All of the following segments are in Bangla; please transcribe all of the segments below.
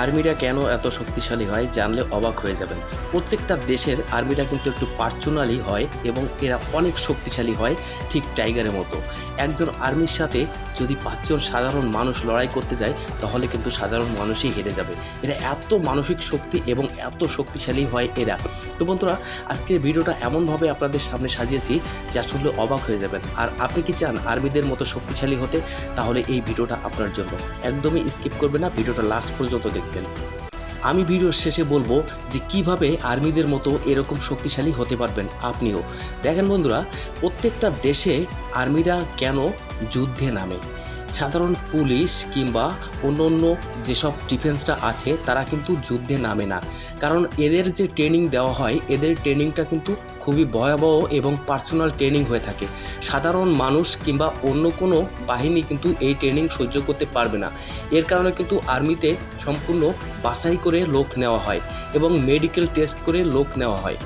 আর্মিরা কেন এত শক্তিশালী হয় জানলে অবাক হয়ে যাবেন। প্রত্যেকটা দেশের আর্মিরা কিন্তু একটু পার্সোনালি হয় এবং এরা অনেক শক্তিশালী হয়, ঠিক টাইগারের মতো। একজন আর্মির সাথে যদি 5 জন সাধারণ মানুষ লড়াই করতে যায় তাহলে কিন্তু সাধারণ মানুষই হেরে যাবে। এরা এত মানসিক শক্তি এবং এত শক্তিশালী হয় এরা। তো বন্ধুরা, আজকের ভিডিওটা এমনভাবে আপনাদের সামনে সাজিয়েছি যা শুনলে অবাক হয়ে যাবেন। আর আপনি কি চান আর্মিদের মতো শক্তিশালী হতে? তাহলে এই ভিডিওটা আপনার জন্য। একদমই স্কিপ করবেন না, ভিডিওটা লাস্ট পর্যন্ত দেখবেন। আমি ভিডিওর শেষে বলবো যে কিভাবে আর্মিদের মতো এরকম শক্তিশালী হতে পারবেন আপনিও। দেখেন বন্ধুরা, প্রত্যেকটা দেশে আর্মিরা কেন যুদ্ধে নামে। সাধারণ পুলিশ কিংবা অন্য অন্য যেসব ডিফেন্সরা আছে তারা কিন্তু যুদ্ধে নামে না, কারণ এদের যে ট্রেনিং দেওয়া হয় এদের ট্রেনিংটা কিন্তু খুবই ভয়াবহ এবং পার্সোনাল ট্রেনিং হয়ে থাকে। সাধারণ মানুষ কিংবা অন্য কোনো বাহিনী কিন্তু এই ট্রেনিং সহ্য করতে পারবে না। এর কারণে কিন্তু আর্মিতে সম্পূর্ণ বাছাই করে লোক নেওয়া হয় এবং মেডিকেল টেস্ট করে লোক নেওয়া হয়।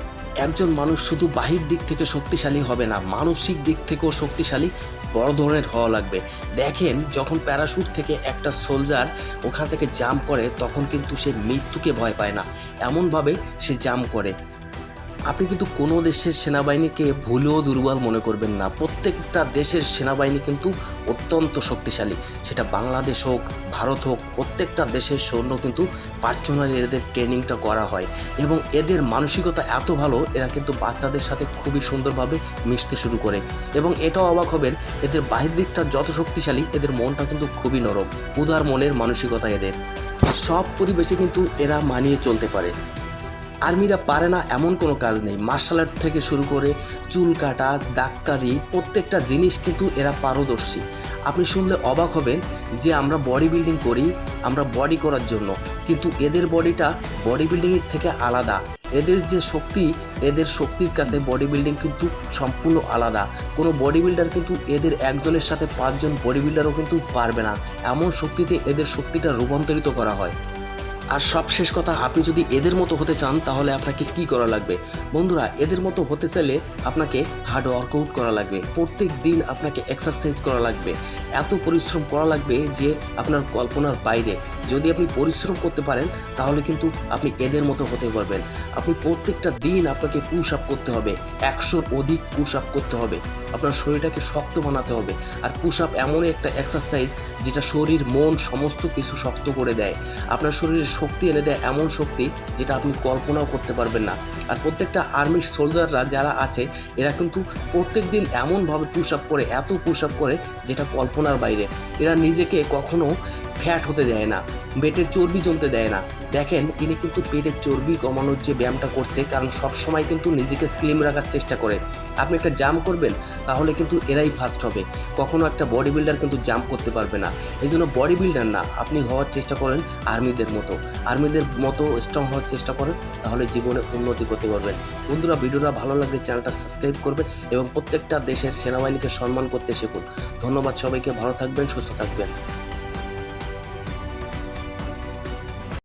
একজন মানুষ শুধু বাহির দিক থেকে শক্তিশালী হবে না, মানসিক দিক থেকেও শক্তিশালী বড় ধরনের হওয়া লাগবে। দেখেন, যখন প্যারাশুট থেকে একটা সোলজার ওখান থেকে জাম্প করে তখন কিন্তু সে মৃত্যুকে ভয় পায় না, এমনভাবে সে জাম্প করে। আপনি কিন্তু কোনো দেশের সেনাবাহিনীকে ভুলেও দুর্বল মনে করবেন না। প্রত্যেকটা দেশের সেনাবাহিনী কিন্তু অত্যন্ত শক্তিশালী। সেটা বাংলাদেশ হোক, ভারত হোক, প্রত্যেকটা দেশের সৈন্য কিন্তু পার্সোনালি এদের ট্রেনিংটা করা হয় এবং এদের মানসিকতা এত ভালো, এরা কিন্তু বাচ্চাদের সাথে খুবই সুন্দরভাবে মিশতে শুরু করে। এবং এটাও অবাক হবেন, এদের বাহির দিকটা যত শক্তিশালী এদের মনটা কিন্তু খুবই নরম, উদার মনের মানসিকতা এদের। সব পরিবেশে কিন্তু এরা মানিয়ে চলতে পারে। আর্মিরা পারে না এমন কোনো কাজ নেই। মার্শাল আর্ট থেকে শুরু করে চুল কাটা, ডাক্তারি, প্রত্যেকটা জিনিস কিন্তু এরা পারদর্শী। আপনি শুনলে অবাক হবেন যে আমরা বডি বিল্ডিং করি, আমরা বডি করার জন্য, কিন্তু এদের বডিটা বডি বিল্ডিংয়ের থেকে আলাদা। এদের যে শক্তি, এদের শক্তির কাছে বডি বিল্ডিং কিন্তু সম্পূর্ণ আলাদা। কোনো বডি বিল্ডার কিন্তু এদের একজনের সাথে 5 জন বডি বিল্ডারও কিন্তু পারবে না, এমন শক্তিতে এদের শক্তিটা রূপান্তরিত করা হয়। আর সবশেষ কথা, আপনি যদি এদের মতো হতে চান তাহলে আপনাকে কি করা লাগবে? বন্ধুরা, এদের মতো হতে চাইলে আপনাকে হার্ড ওয়ার্কআউট করা লাগবে, প্রত্যেক দিন আপনাকে এক্সারসাইজ করা লাগবে, এত পরিশ্রম করা লাগবে যে আপনার কল্পনার বাইরে। যদি আপনি পরিশ্রম করতে পারেন তাহলে কিন্তু আপনি এদের মতো হতে পারবেন। আপনি প্রত্যেকটা দিন আপনাকে পুশ আপ করতে হবে, 100-র অধিক পুশ আপ করতে হবে। আপনার শরীরটাকে শক্ত বানাতে হবে। আর পুশ আপ এমন একটা এক্সারসাইজ যেটা শরীর মন সমস্ত কিছু শক্ত করে দেয়। আপনার শরীরে শক্তি এনে দেয়, এমন শক্তি যেটা আপনি কল্পনাও করতে পারবেন না। আর প্রত্যেকটা আর্মির সোলজাররা যারা আছে এরা কিন্তু প্রত্যেক দিন এমনভাবে পুশ আপ করে, এত পুশ আপ করে যেটা কল্পনার বাইরে। এরা নিজেকে কখনো ফ্যাট হতে দেয় না, পেটের চর্বি জমতে দেয় না। দেখেন, ইনি কিন্তু পেটের চর্বি কমানোর যে ব্যায়ামটা করছে, কারণ সবসময় কিন্তু নিজেকে স্লিম রাখার চেষ্টা করে। আপনি একটা জাম্প করবেন তাহলে কিন্তু এরাই ফার্স্ট হবে, কখনো একটা বডি বিল্ডার কিন্তু জাম্প করতে পারবে না। এই জন্য বডি বিল্ডার না, আপনি হওয়ার চেষ্টা করেন আর্মিদের মতো স্ট্রং হওয়ার চেষ্টা করেন, তাহলে জীবনে উন্নতি করতে পারবেন। বন্ধুরা, ভিডিওটা ভালো লাগলে চ্যানেলটা সাবস্ক্রাইব করবেন এবং প্রত্যেকটা দেশের সেনাবাহিনীকে সম্মান করতে শিখুন। ধন্যবাদ সবাইকে, ভালো থাকবেন, সুস্থ থাকবেন।